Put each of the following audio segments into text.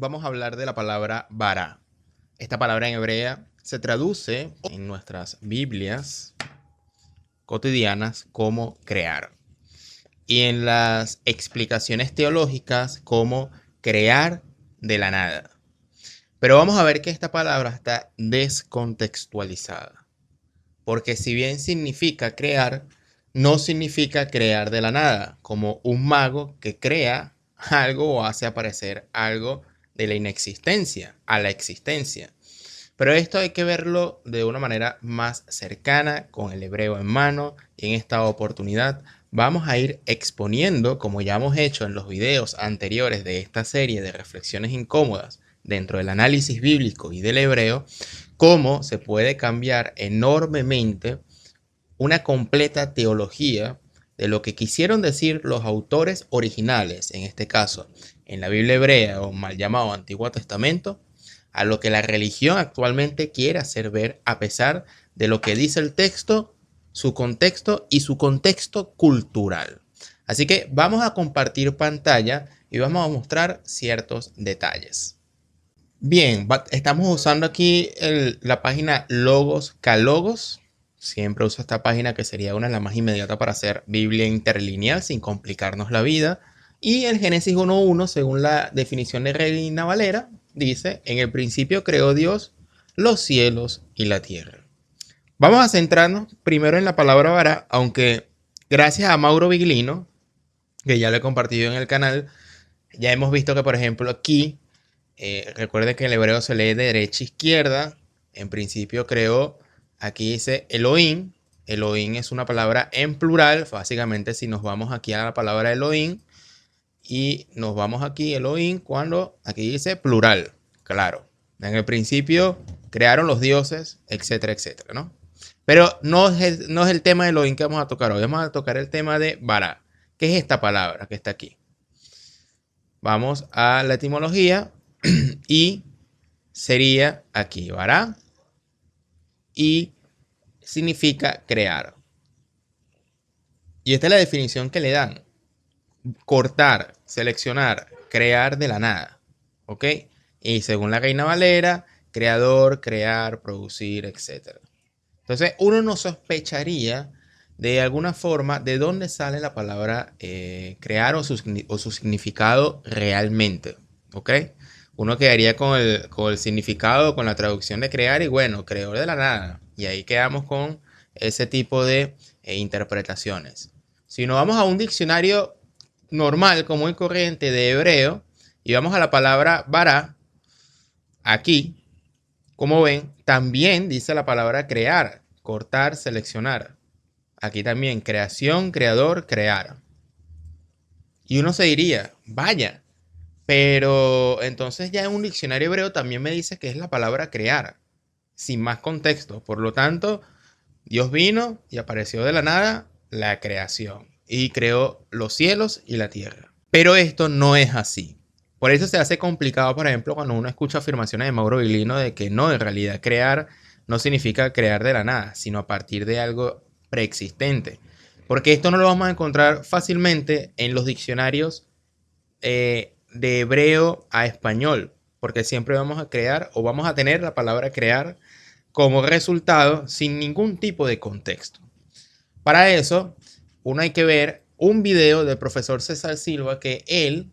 vamos a hablar de la palabra bara. Esta palabra en hebrea se traduce en nuestras Biblias cotidianas como crear. Y en las explicaciones teológicas como crear de la nada. Pero vamos a ver que esta palabra está descontextualizada. Porque si bien significa crear, no significa crear de la nada, como un mago que crea algo o hace aparecer algo de la inexistencia a la existencia. Pero esto hay que verlo de una manera más cercana, con el hebreo en mano, y en esta oportunidad vamos a ir exponiendo, como ya hemos hecho en los videos anteriores de esta serie de reflexiones incómodas dentro del análisis bíblico y del hebreo, cómo se puede cambiar enormemente una completa teología de lo que quisieron decir los autores originales, en este caso en la Biblia hebrea o mal llamado Antiguo Testamento, a lo que la religión actualmente quiere hacer ver, a pesar de lo que dice el texto, su contexto y su contexto cultural. Así que vamos a compartir pantalla y vamos a mostrar ciertos detalles. Bien, estamos usando aquí la página Logos Calogos. Siempre uso esta página, que sería una de las más inmediatas para hacer Biblia interlineal sin complicarnos la vida. Y el Génesis 1.1, según la definición de Reina Valera, dice: en el principio creó Dios los cielos y la tierra. Vamos a centrarnos primero en la palabra bara, aunque gracias a Mauro Viglino, que ya lo he compartido en el canal, ya hemos visto que, por ejemplo, aquí, recuerde que el hebreo se lee de derecha a izquierda. En principio creó, aquí dice Elohim. Elohim es una palabra en plural. Básicamente, si nos vamos aquí a la palabra Elohim y nos vamos aquí Elohim, cuando aquí dice plural, claro. En el principio crearon los dioses, etcétera, etcétera, ¿no? Pero no es el tema de Elohim que vamos a tocar hoy. Vamos a tocar el tema de bara. ¿Qué es esta palabra que está aquí? Vamos a la etimología y sería aquí bara y significa crear. Y esta es la definición que le dan: cortar, seleccionar, crear de la nada. ¿Ok? Y según la Reina Valera, creador, crear, producir, etc. Entonces uno no sospecharía de alguna forma de dónde sale la palabra crear o su significado realmente. ¿Ok? Uno quedaría con el significado, con la traducción de crear, y bueno, creó de la nada. Y ahí quedamos con ese tipo de interpretaciones. Si nos vamos a un diccionario normal, común y corriente de hebreo, y vamos a la palabra bara, aquí, como ven, también dice la palabra crear, cortar, seleccionar. Aquí también, creación, creador, crear. Y uno se diría, vaya, pero entonces ya en un diccionario hebreo también me dice que es la palabra crear, sin más contexto. Por lo tanto, Dios vino y apareció de la nada la creación y creó los cielos y la tierra. Pero esto no es así. Por eso se hace complicado, por ejemplo, cuando uno escucha afirmaciones de Mauro Viglino de que no, en realidad crear no significa crear de la nada, sino a partir de algo preexistente. Porque esto no lo vamos a encontrar fácilmente en los diccionarios de hebreo a español, porque siempre vamos a crear o vamos a tener la palabra crear como resultado sin ningún tipo de contexto. Para eso, uno hay que ver un video del profesor César Silva, que él,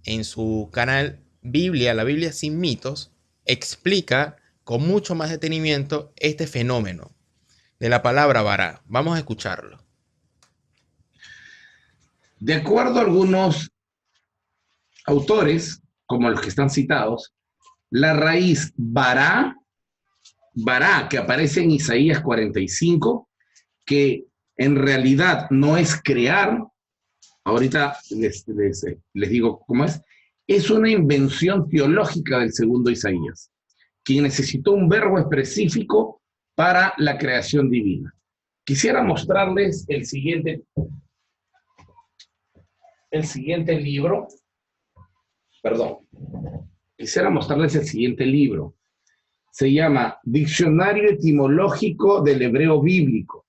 en su canal Biblia, la Biblia sin mitos, explica con mucho más detenimiento este fenómeno de la palabra bara. Vamos a escucharlo. De acuerdo a algunos autores, como los que están citados, la raíz bara, que aparece en Isaías 45, que en realidad no es crear, ahorita les digo cómo es una invención teológica del segundo Isaías, quien necesitó un verbo específico para la creación divina. Quisiera mostrarles el siguiente libro. Quisiera mostrarles el siguiente libro. Se llama Diccionario Etimológico del Hebreo Bíblico.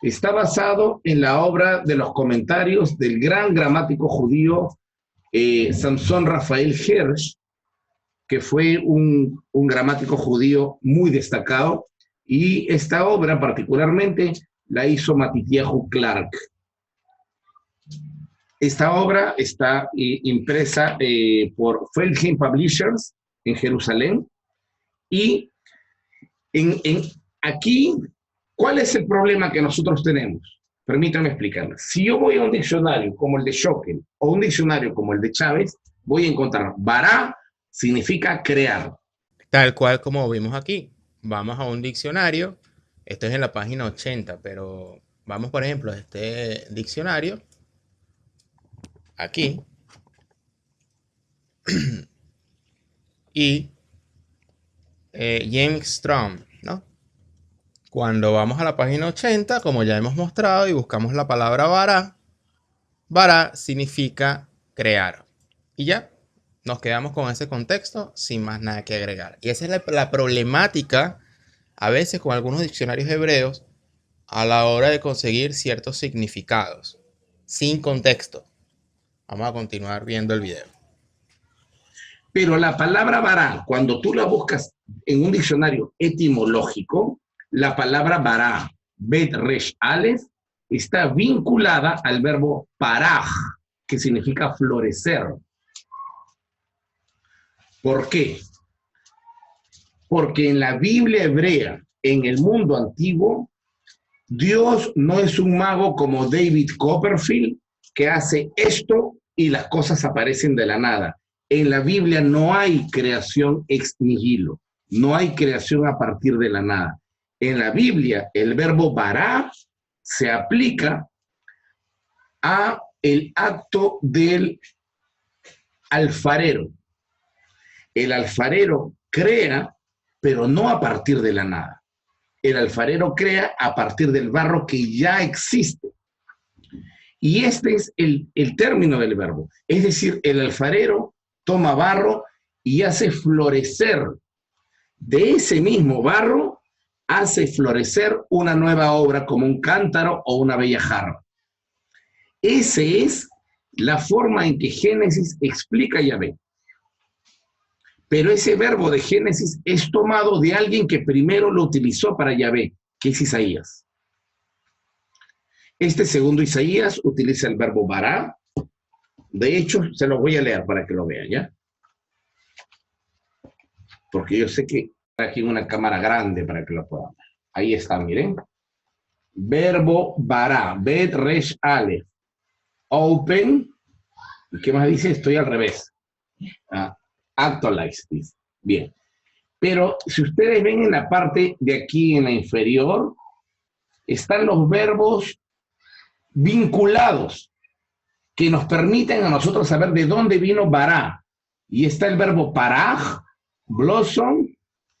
Está basado en la obra de los comentarios del gran gramático judío Samson Rafael Hirsch, que fue un gramático judío muy destacado, y esta obra particularmente la hizo Matityahu Clark. Esta obra está impresa por Feldheim Publishers en Jerusalén, y aquí, ¿cuál es el problema que nosotros tenemos? Permítanme explicarles. Si yo voy a un diccionario como el de Schocken o un diccionario como el de Chávez, voy a encontrar bara significa crear. Tal cual como vimos aquí. Vamos a un diccionario. Esto es en la página 80, pero vamos, por ejemplo, a este diccionario. Aquí. Y James Strong, ¿no? Cuando vamos a la página 80, como ya hemos mostrado, y buscamos la palabra bara, bara significa crear. Y ya, nos quedamos con ese contexto sin más nada que agregar. Y esa es la problemática a veces con algunos diccionarios hebreos a la hora de conseguir ciertos significados, sin contexto. Vamos a continuar viendo el video. Pero la palabra bara, cuando tú la buscas en un diccionario etimológico, la palabra bara, bet resh alef, está vinculada al verbo paraj, que significa florecer. ¿Por qué? Porque en la Biblia hebrea, en el mundo antiguo, Dios no es un mago como David Copperfield, que hace esto y las cosas aparecen de la nada. En la Biblia no hay creación ex nihilo, no hay creación a partir de la nada. En la Biblia, el verbo bara se aplica a el acto del alfarero. El alfarero crea, pero no a partir de la nada. El alfarero crea a partir del barro que ya existe. Y este es el término del verbo. Es decir, el alfarero toma barro y hace florecer. De ese mismo barro hace florecer una nueva obra como un cántaro o una bella jarra. Esa es la forma en que Génesis explica a Yahvé. Pero ese verbo de Génesis es tomado de alguien que primero lo utilizó para Yahvé, que es Isaías. Este segundo Isaías utiliza el verbo bara. De hecho, se lo voy a leer para que lo vean, ¿ya? Porque yo sé que aquí en una cámara grande para que lo puedan ver. Ahí está, miren. Verbo bara, bet resh alef, open. ¿Qué más dice? Estoy al revés. Actualize this. Bien. Pero si ustedes ven en la parte de aquí, en la inferior, están los verbos vinculados que nos permiten a nosotros saber de dónde vino bara. Y está el verbo paraj, blossom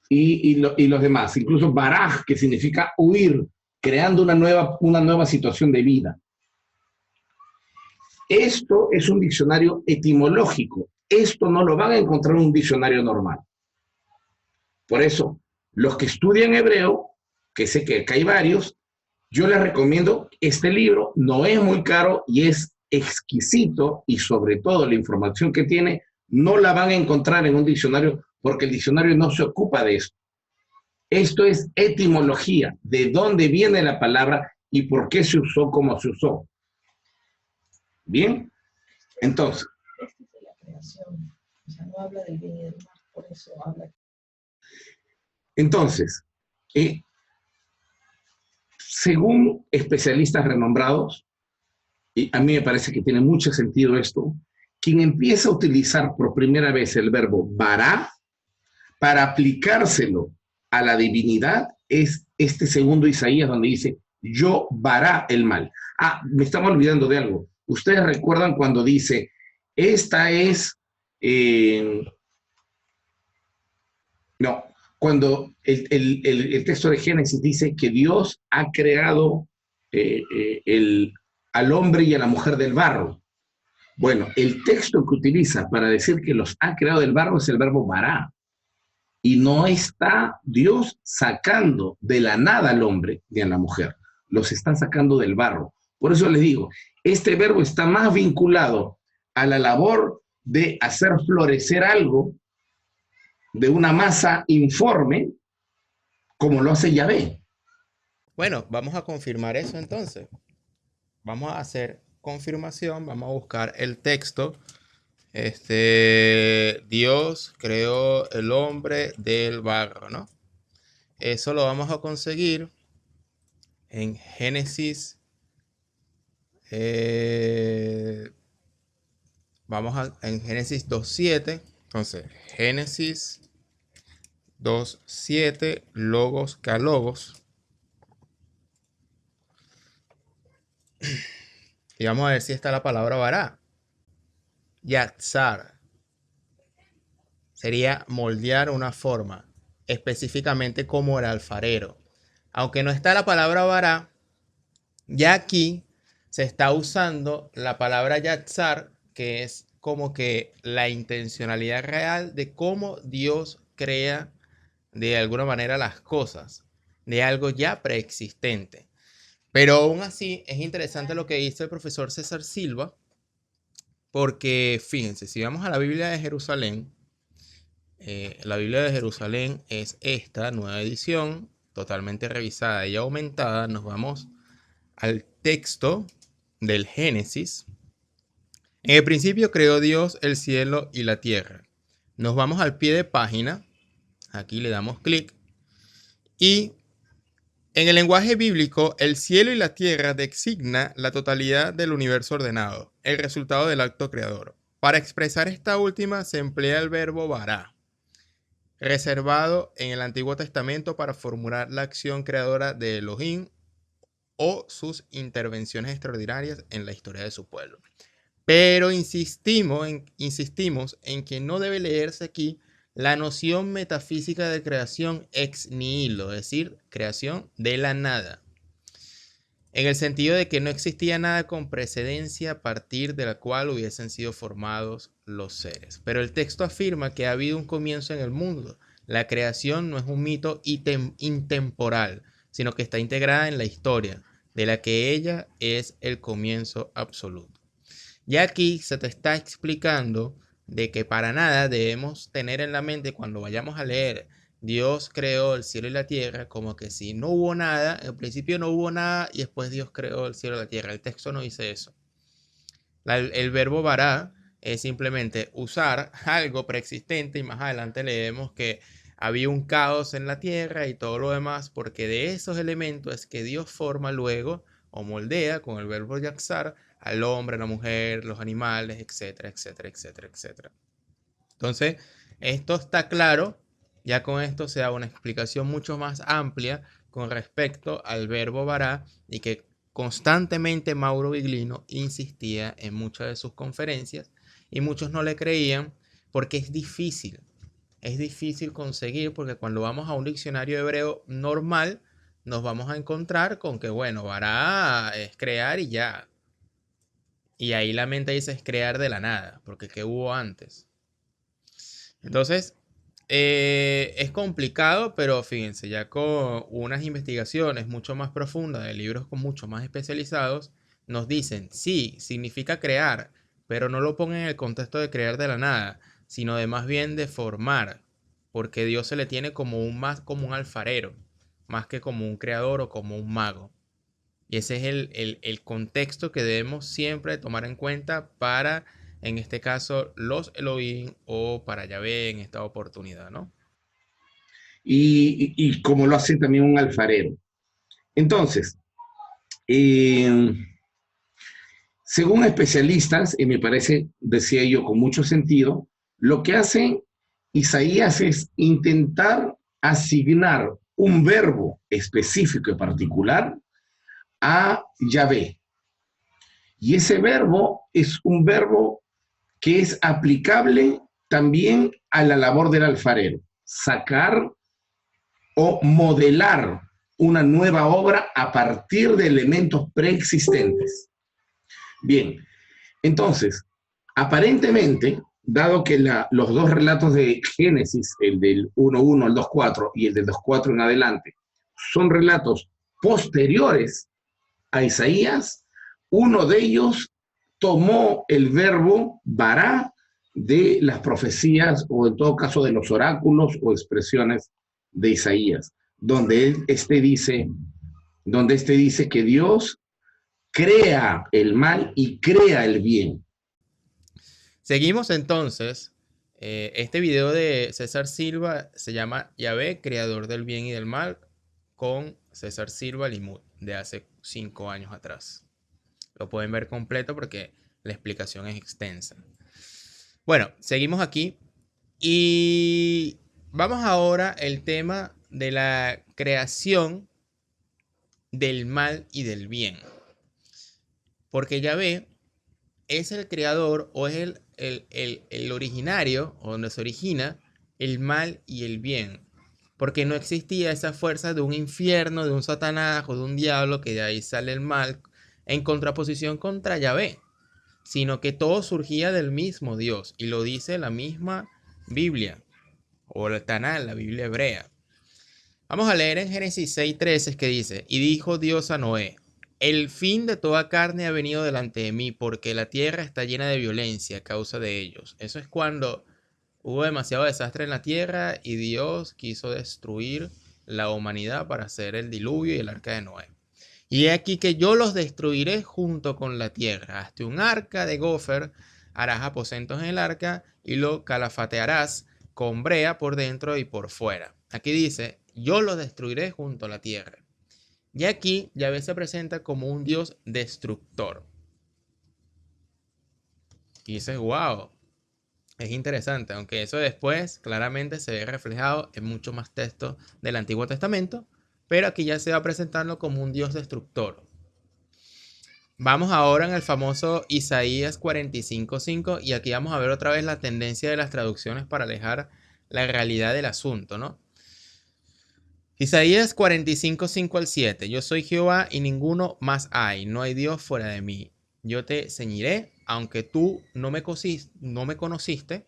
y los demás. Incluso baraj, que significa huir, creando una nueva situación de vida. Esto es un diccionario etimológico. Esto no lo van a encontrar en un diccionario normal. Por eso, los que estudian hebreo, que sé que acá hay varios, yo les recomiendo este libro. No es muy caro y es exquisito, y sobre todo la información que tiene no la van a encontrar en un diccionario, porque el diccionario no se ocupa de esto. Esto es etimología, de dónde viene la palabra y por qué se usó como se usó. ¿Bien? Entonces. Este es de la creación, o sea, no habla del bien y del mal, por eso habla. Entonces, según especialistas renombrados, y a mí me parece que tiene mucho sentido esto, quien empieza a utilizar por primera vez el verbo bara para aplicárselo a la divinidad es este segundo Isaías, donde dice, yo bara el mal. Me estaba olvidando de algo. Ustedes recuerdan cuando dice, esta es... cuando el texto de Génesis dice que Dios ha creado al hombre y a la mujer del barro. Bueno, el texto que utiliza para decir que los ha creado del barro es el verbo bara. Y no está Dios sacando de la nada al hombre ni a la mujer. Los está sacando del barro. Por eso les digo, este verbo está más vinculado a la labor de hacer florecer algo de una masa informe como lo hace Yahvé. Bueno, vamos a confirmar eso entonces. Vamos a hacer confirmación, vamos a buscar el texto. Dios creó el hombre del barro, ¿no? Eso lo vamos a conseguir en Génesis. En Génesis 2.7. Entonces, Génesis 2.7, logos calogos. Y vamos a ver si está la palabra vará. Yatzar sería moldear una forma, específicamente como el alfarero. Aunque no está la palabra vará, ya aquí se está usando la palabra yatzar, que es como que la intencionalidad real de cómo Dios crea de alguna manera las cosas, de algo ya preexistente. Pero aún así es interesante lo que dice el profesor César Silva, porque fíjense, si vamos a la Biblia de Jerusalén, la Biblia de Jerusalén es esta nueva edición, totalmente revisada y aumentada. Nos vamos al texto del Génesis. En el principio creó Dios el cielo y la tierra. Nos vamos al pie de página. Aquí le damos clic. Y en el lenguaje bíblico, el cielo y la tierra designa la totalidad del universo ordenado, el resultado del acto creador. Para expresar esta última se emplea el verbo vará, reservado en el Antiguo Testamento para formular la acción creadora de Elohim o sus intervenciones extraordinarias en la historia de su pueblo. Pero insistimos en que no debe leerse aquí la noción metafísica de creación ex nihilo, es decir, creación de la nada, en el sentido de que no existía nada con precedencia a partir de la cual hubiesen sido formados los seres. Pero el texto afirma que ha habido un comienzo en el mundo. La creación no es un mito intemporal, sino que está integrada en la historia, de la que ella es el comienzo absoluto. Y aquí se te está explicando de que para nada debemos tener en la mente cuando vayamos a leer Dios creó el cielo y la tierra, como que si no hubo nada, al principio no hubo nada y después Dios creó el cielo y la tierra. El texto no dice eso. El verbo vará es simplemente usar algo preexistente y más adelante leemos que había un caos en la tierra y todo lo demás, porque de esos elementos es que Dios forma luego o moldea con el verbo yatzar al hombre, a la mujer, los animales, etcétera, etcétera, etcétera, etcétera. Entonces, esto está claro. Ya con esto se da una explicación mucho más amplia con respecto al verbo vará y que constantemente Mauro Viglino insistía en muchas de sus conferencias y muchos no le creían porque es difícil conseguir, porque cuando vamos a un diccionario hebreo normal nos vamos a encontrar con que, bueno, vará es crear y ya. Y ahí la mente dice es crear de la nada, porque ¿qué hubo antes? Entonces, es complicado, pero fíjense, ya con unas investigaciones mucho más profundas de libros con mucho más especializados, nos dicen, sí, significa crear, pero no lo pongan en el contexto de crear de la nada, sino de más bien de formar, porque Dios se le tiene más como un alfarero, más que como un creador o como un mago. Y ese es el contexto que debemos siempre tomar en cuenta para, en este caso, los Elohim o para Yahvé en esta oportunidad, ¿no? Y como lo hace también un alfarero. Entonces, según especialistas, y me parece, decía yo, con mucho sentido, lo que hace Isaías es intentar asignar un verbo específico y particular a Yahvé. Y ese verbo es un verbo que es aplicable también a la labor del alfarero, sacar o modelar una nueva obra a partir de elementos preexistentes. Bien, entonces, aparentemente, dado que los dos relatos de Génesis, el del 1.1 al 2.4 y el del 2.4 en adelante, son relatos posteriores a Isaías, uno de ellos tomó el verbo vará de las profecías o en todo caso de los oráculos o expresiones de Isaías, donde este dice que Dios crea el mal y crea el bien. Seguimos entonces. Este video de César Silva se llama Yahvé, creador del bien y del mal, con César Silva Limud, de hace 5 años atrás. Lo pueden ver completo porque la explicación es extensa. Bueno, seguimos aquí y vamos ahora al tema de la creación del mal y del bien. Porque Yahvé es el creador o es el originario, o donde se origina el mal y el bien. Porque no existía esa fuerza de un infierno, de un Satanás o de un diablo, que de ahí sale el mal, en contraposición contra Yahvé, sino que todo surgía del mismo Dios, y lo dice la misma Biblia, o el Tanal, la Biblia hebrea. Vamos a leer en Génesis 6:13, que dice: y dijo Dios a Noé: el fin de toda carne ha venido delante de mí, porque la tierra está llena de violencia a causa de ellos. Eso es cuando hubo demasiado desastre en la tierra y Dios quiso destruir la humanidad para hacer el diluvio y el arca de Noé. Y he aquí que yo los destruiré junto con la tierra. Hazte un arca de gofer, harás aposentos en el arca y lo calafatearás con brea por dentro y por fuera. Aquí dice: yo los destruiré junto a la tierra. Y aquí Yahvé se presenta como un Dios destructor. Y dices: wow, es interesante, aunque eso después claramente se ve reflejado en mucho más textos del Antiguo Testamento, pero aquí ya se va presentando como un Dios destructor. Vamos ahora en el famoso Isaías 45:5 y aquí vamos a ver otra vez la tendencia de las traducciones para alejar la realidad del asunto, ¿no? Isaías 45:5 al 7. Yo soy Jehová y ninguno más hay, no hay Dios fuera de mí. Yo te ceñiré, aunque tú no me conociste,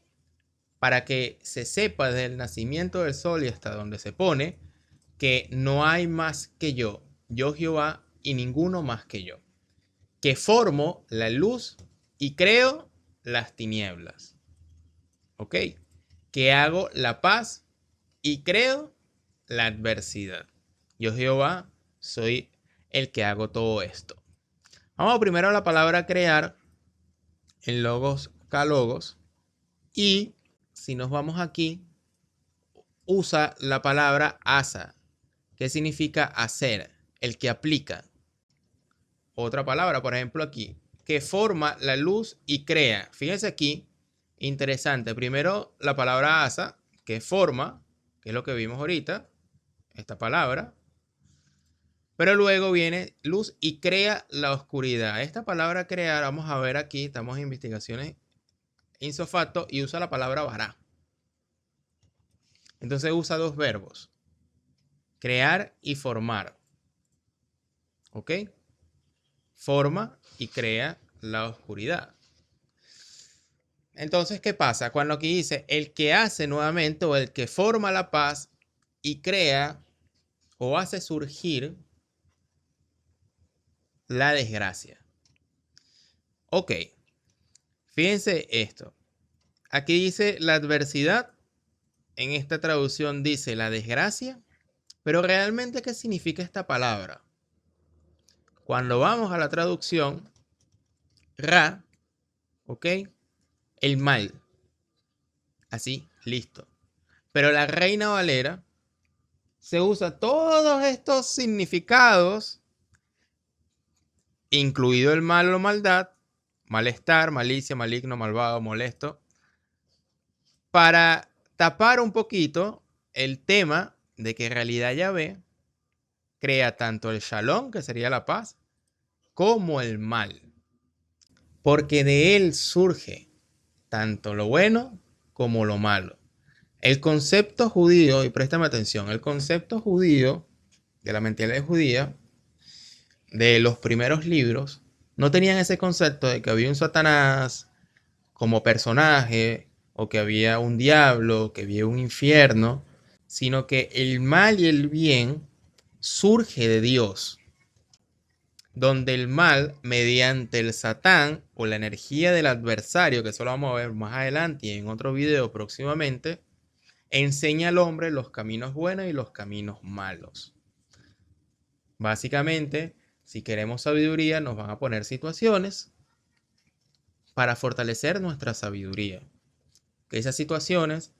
para que se sepa desde el nacimiento del sol y hasta donde se pone, que no hay más que yo Jehová y ninguno más que yo, que formo la luz y creo las tinieblas. ¿Ok? Que hago la paz y creo la adversidad. Yo Jehová soy el que hago todo esto. Vamos primero a la palabra crear en logos calogos, y si nos vamos aquí usa la palabra asa, que significa hacer, el que aplica. Otra palabra, por ejemplo aquí, que forma la luz y crea. Fíjense aquí, interesante. Primero la palabra asa, que forma, que es lo que vimos ahorita, esta palabra. Pero luego viene luz y crea la oscuridad. Esta palabra crear, vamos a ver aquí, estamos en investigaciones insofacto y usa la palabra bará. Entonces usa dos verbos, crear y formar. ¿Ok? Forma y crea la oscuridad. Entonces, ¿qué pasa? Cuando aquí dice el que hace nuevamente, o el que forma la paz y crea o hace surgir la desgracia. Ok, fíjense esto. Aquí dice la adversidad, en esta traducción dice la desgracia, pero realmente ¿qué significa esta palabra? Cuando vamos a la traducción, ra, ok, el mal. Así, listo. Pero la Reina Valera se usa todos estos significados, incluido el mal o maldad, malestar, malicia, maligno, malvado, molesto, para tapar un poquito el tema de que en realidad Yahvé crea tanto el shalom, que sería la paz, como el mal. Porque de él surge tanto lo bueno como lo malo. El concepto judío, y préstame atención, el concepto judío de la mentalidad judía de los primeros libros no tenían ese concepto de que había un Satanás como personaje, o que había un diablo, que había un infierno, sino que el mal y el bien surge de Dios. donde el mal, mediante el Satán o la energía del adversario, que eso lo vamos a ver más adelante y en otro video próximamente, enseña al hombre los caminos buenos y los caminos malos. Básicamente, si queremos sabiduría, nos van a poner situaciones para fortalecer nuestra sabiduría. Que esas situaciones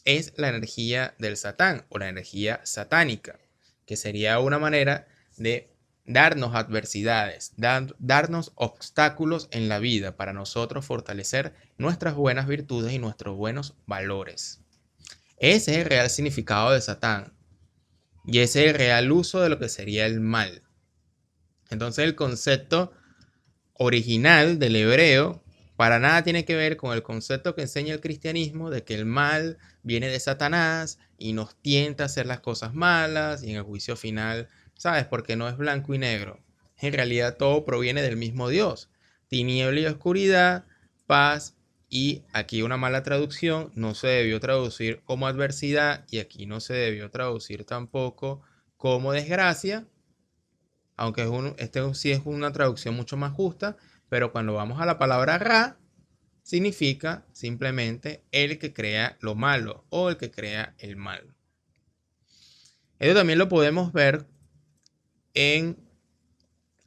es la energía del Satán o la energía satánica, que sería una manera de darnos adversidades, darnos obstáculos en la vida para nosotros fortalecer nuestras buenas virtudes y nuestros buenos valores. Ese es el real significado de Satán y ese es el real uso de lo que sería el mal. Entonces el concepto original del hebreo para nada tiene que ver con el concepto que enseña el cristianismo de que el mal viene de Satanás y nos tienta a hacer las cosas malas y en el juicio final, ¿sabes? Porque no es blanco y negro. En realidad todo proviene del mismo Dios. Tiniebla y oscuridad, paz y aquí una mala traducción. No se debió traducir como adversidad y aquí no se debió traducir tampoco como desgracia. Aunque este sí es una traducción mucho más justa, pero cuando vamos a la palabra Ra, significa simplemente el que crea lo malo o el que crea el mal. Esto también lo podemos ver en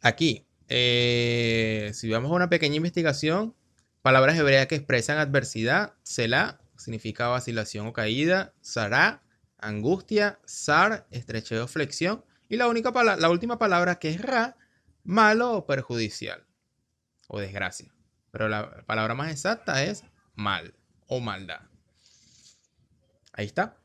aquí. Si vamos a una pequeña investigación, palabras hebreas que expresan adversidad, Selah significa vacilación o caída, Sará, angustia, Sar, estrechez o flexión, y la última palabra que es Ra, malo o perjudicial o desgracia. Pero la palabra más exacta es mal o maldad. Ahí está.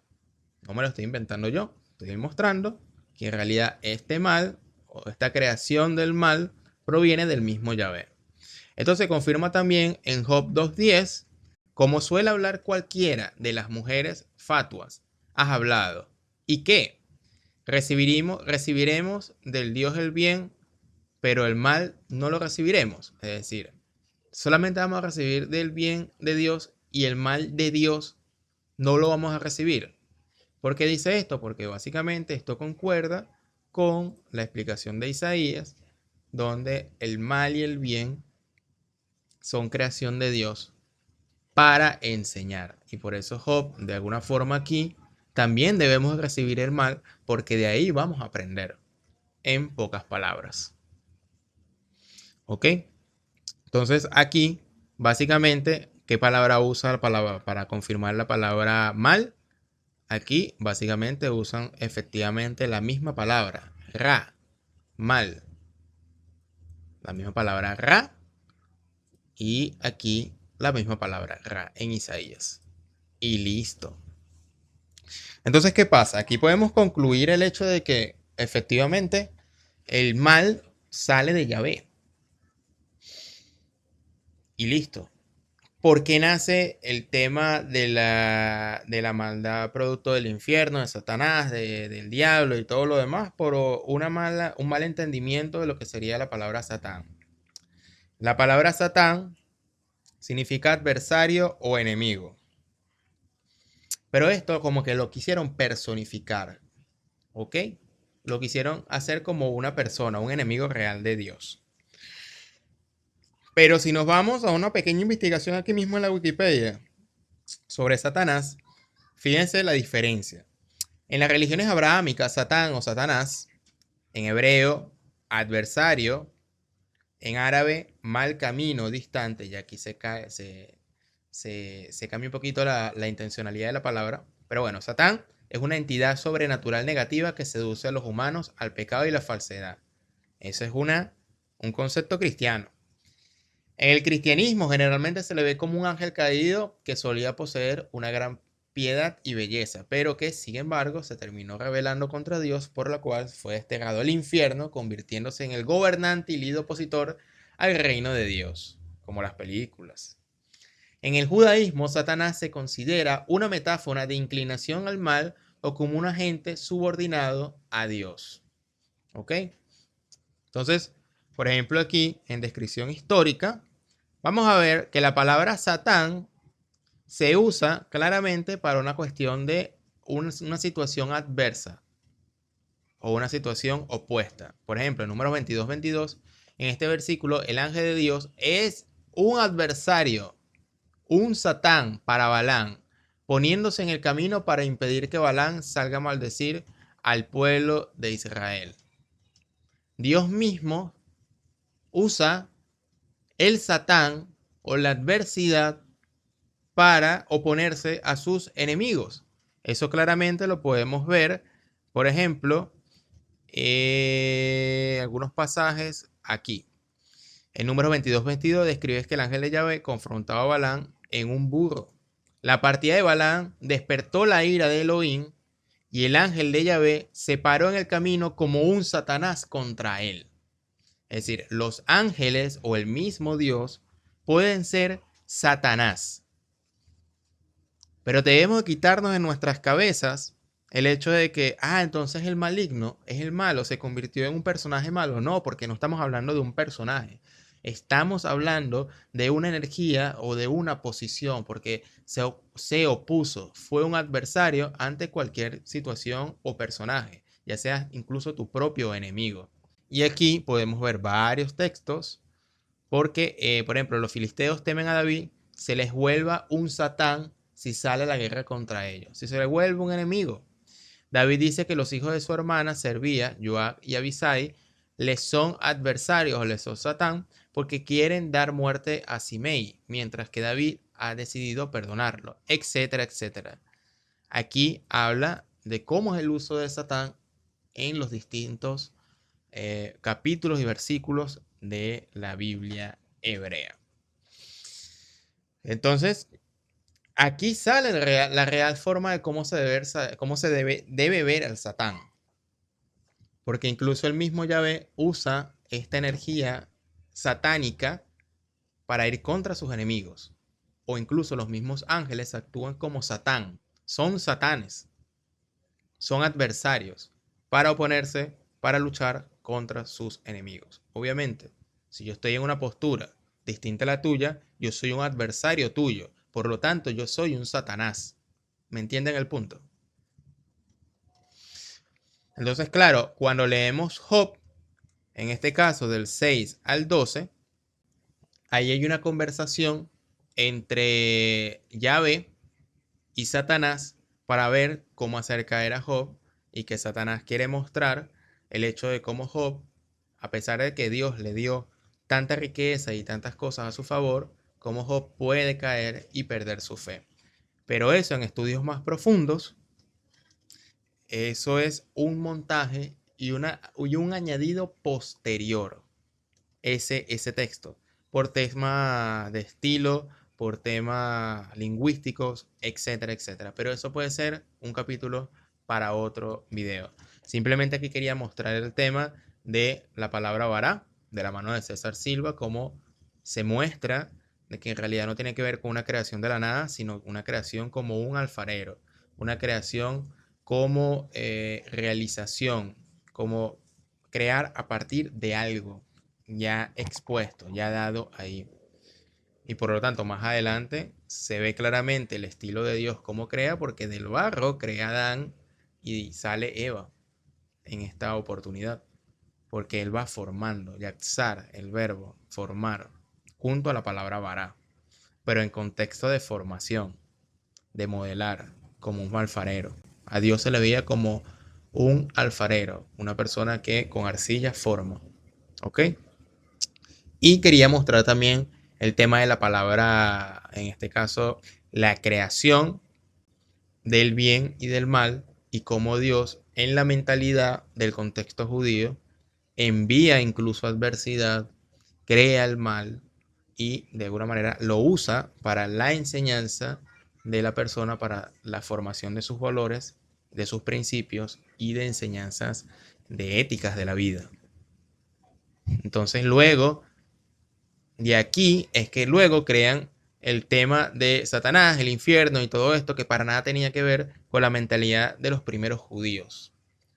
No me lo estoy inventando yo. Estoy demostrando que en realidad este mal o esta creación del mal proviene del mismo Yahvé. Esto se confirma también en Job 2:10. Como suele hablar cualquiera de las mujeres fatuas, has hablado. ¿Y qué? Recibiremos del Dios el bien, pero el mal no lo recibiremos. Es decir, solamente vamos a recibir del bien de Dios y el mal de Dios no lo vamos a recibir. ¿Por qué dice esto? Porque básicamente esto concuerda con la explicación de Isaías, donde el mal y el bien son creación de Dios para enseñar. Y por eso Job, de alguna forma aquí, también debemos recibir el mal, porque de ahí vamos a aprender, en pocas palabras. ¿Ok? Entonces aquí, básicamente, ¿qué palabra usa la palabra para confirmar la palabra mal? Aquí, básicamente, usan efectivamente la misma palabra, ra, mal. La misma palabra ra y aquí la misma palabra ra en Isaías. Y listo. Entonces, ¿qué pasa? Aquí podemos concluir el hecho de que efectivamente el mal sale de Yahvé. Y listo. ¿Por qué nace el tema de la maldad producto del infierno, de Satanás, del diablo y todo lo demás? Por un mal entendimiento de lo que sería la palabra Satán. La palabra Satán significa adversario o enemigo. Pero esto como que lo quisieron personificar, ¿ok? Lo quisieron hacer como una persona, un enemigo real de Dios. Pero si nos vamos a una pequeña investigación aquí mismo en la Wikipedia sobre Satanás, fíjense la diferencia. En las religiones abrahámicas, Satán o Satanás, en hebreo, adversario, en árabe, mal camino, distante, y aquí se cambia un poquito la intencionalidad de la palabra. Pero bueno, Satán es una entidad sobrenatural negativa que seduce a los humanos al pecado y la falsedad. Ese es un concepto cristiano. En el cristianismo generalmente se le ve como un ángel caído que solía poseer una gran piedad y belleza, pero que sin embargo se terminó rebelando contra Dios, por lo cual fue desterrado al infierno, convirtiéndose en el gobernante y líder opositor al reino de Dios, como las películas. En el judaísmo, Satanás se considera una metáfora de inclinación al mal o como un agente subordinado a Dios. ¿Ok? Entonces, por ejemplo, aquí en descripción histórica, vamos a ver que la palabra Satán se usa claramente para una cuestión de una situación adversa. o una situación opuesta. Por ejemplo, en Números 22:22, en este versículo, el ángel de Dios es un adversario, un Satán para Balaam, poniéndose en el camino para impedir que Balaam salga a maldecir al pueblo de Israel. Dios mismo usa el Satán o la adversidad para oponerse a sus enemigos. Eso claramente lo podemos ver, por ejemplo, algunos pasajes aquí. En Números 22:22 describes que el ángel de Yahvé confrontaba a Balaam en un burro. La partida de Balaam despertó la ira de Elohim y el ángel de Yahvé se paró en el camino como un Satanás contra él. Es decir, los ángeles o el mismo Dios pueden ser Satanás. Pero debemos quitarnos de nuestras cabezas el hecho de que, entonces el maligno es el malo, se convirtió en un personaje malo. No, porque no estamos hablando de un personaje. Estamos hablando de una energía o de una posición, porque se opuso, fue un adversario ante cualquier situación o personaje, ya sea incluso tu propio enemigo. Y aquí podemos ver varios textos, porque, por ejemplo, los filisteos temen a David, se les vuelva un Satán si sale a la guerra contra ellos, si se les vuelve un enemigo. David dice que los hijos de su hermana, Servía, Joab y Abisai, les son adversarios o les son Satán porque quieren dar muerte a Simei, mientras que David ha decidido perdonarlo, etcétera, etcétera. Aquí habla de cómo es el uso de Satán en los distintos capítulos y versículos de la Biblia hebrea. Entonces, aquí sale la real forma de cómo se debe ver al Satán. Porque incluso el mismo Yahvé usa esta energía satánica para ir contra sus enemigos. O incluso los mismos ángeles actúan como Satán. Son satanes. Son adversarios para oponerse, para luchar contra sus enemigos. Obviamente, si yo estoy en una postura distinta a la tuya, yo soy un adversario tuyo. Por lo tanto, yo soy un Satanás. ¿Me entienden el punto? Entonces, claro, cuando leemos Job, en este caso del 6 al 12, ahí hay una conversación entre Yahvé y Satanás para ver cómo hacer caer a Job, y que Satanás quiere mostrar el hecho de cómo Job, a pesar de que Dios le dio tanta riqueza y tantas cosas a su favor, cómo Job puede caer y perder su fe. Pero eso, en estudios más profundos, eso es un montaje y un añadido posterior, ese texto, por temas de estilo, por temas lingüísticos, etcétera, etcétera. Pero eso puede ser un capítulo para otro video. Simplemente aquí quería mostrar el tema de la palabra vará, de la mano de César Silva, cómo se muestra de que en realidad no tiene que ver con una creación de la nada, sino una creación como un alfarero, una creación como realización, como crear a partir de algo ya expuesto, ya dado ahí. Y por lo tanto, más adelante se ve claramente el estilo de Dios cómo crea, porque del barro crea Adán y sale Eva en esta oportunidad, porque él va formando, yatzar, el verbo formar, junto a la palabra vará, pero en contexto de formación, de modelar, como un alfarero. A Dios se le veía como un alfarero, una persona que con arcilla forma. ¿Ok? Y quería mostrar también el tema de la palabra, en este caso, la creación del bien y del mal, y cómo Dios, en la mentalidad del contexto judío, envía incluso adversidad, crea el mal y de alguna manera lo usa para la enseñanza de la persona, para la formación de sus valores, de sus principios y de enseñanzas de éticas de la vida. Entonces luego, de aquí es que luego crean el tema de Satanás, el infierno y todo esto, que para nada tenía que ver con la mentalidad de los primeros judíos.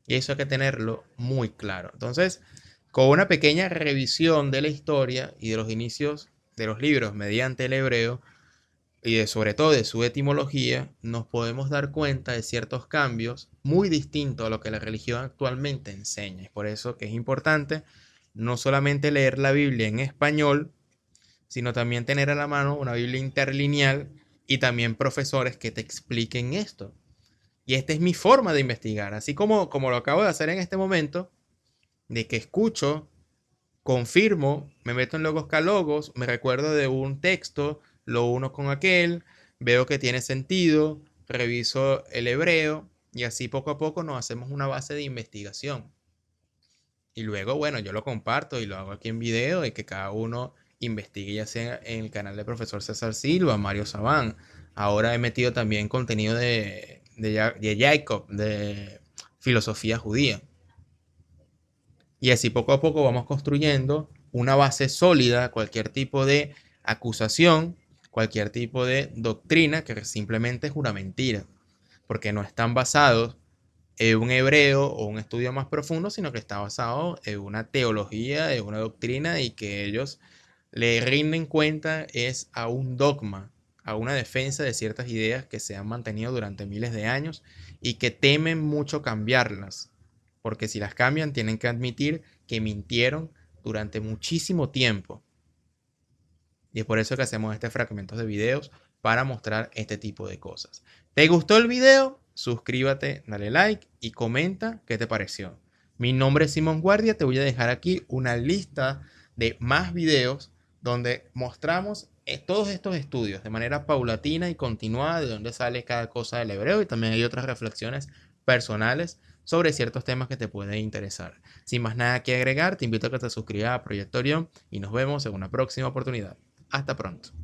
Y eso hay que tenerlo muy claro. Entonces, con una pequeña revisión de la historia y de los inicios de los libros mediante el hebreo, y sobre todo de su etimología, nos podemos dar cuenta de ciertos cambios muy distintos a lo que la religión actualmente enseña. Es por eso que es importante no solamente leer la Biblia en español, sino también tener a la mano una Biblia interlineal y también profesores que te expliquen esto. Y esta es mi forma de investigar, así como lo acabo de hacer en este momento, de que escucho, confirmo, me meto en logos, me recuerdo de un texto, lo uno con aquel, veo que tiene sentido, reviso el hebreo y así poco a poco nos hacemos una base de investigación. Y luego, bueno, yo lo comparto y lo hago aquí en video y que cada uno investigue, ya sea en el canal del profesor César Silva, Mario Sabán. Ahora he metido también contenido de Jacob, de filosofía judía. Y así poco a poco vamos construyendo una base sólida, cualquier tipo de acusación, cualquier tipo de doctrina que simplemente es una mentira, porque no están basados en un hebreo o un estudio más profundo, sino que está basado en una teología, en una doctrina y que ellos le rinden cuenta es a un dogma, a una defensa de ciertas ideas que se han mantenido durante miles de años y que temen mucho cambiarlas, porque si las cambian tienen que admitir que mintieron durante muchísimo tiempo. Y es por eso que hacemos este fragmentos de videos para mostrar este tipo de cosas. ¿Te gustó el video? Suscríbete, dale like y comenta qué te pareció. Mi nombre es Simón Guardia, te voy a dejar aquí una lista de más videos donde mostramos todos estos estudios de manera paulatina y continuada de dónde sale cada cosa del hebreo y también hay otras reflexiones personales sobre ciertos temas que te pueden interesar. Sin más nada que agregar, te invito a que te suscribas a Proyecto Orión y nos vemos en una próxima oportunidad. Hasta pronto.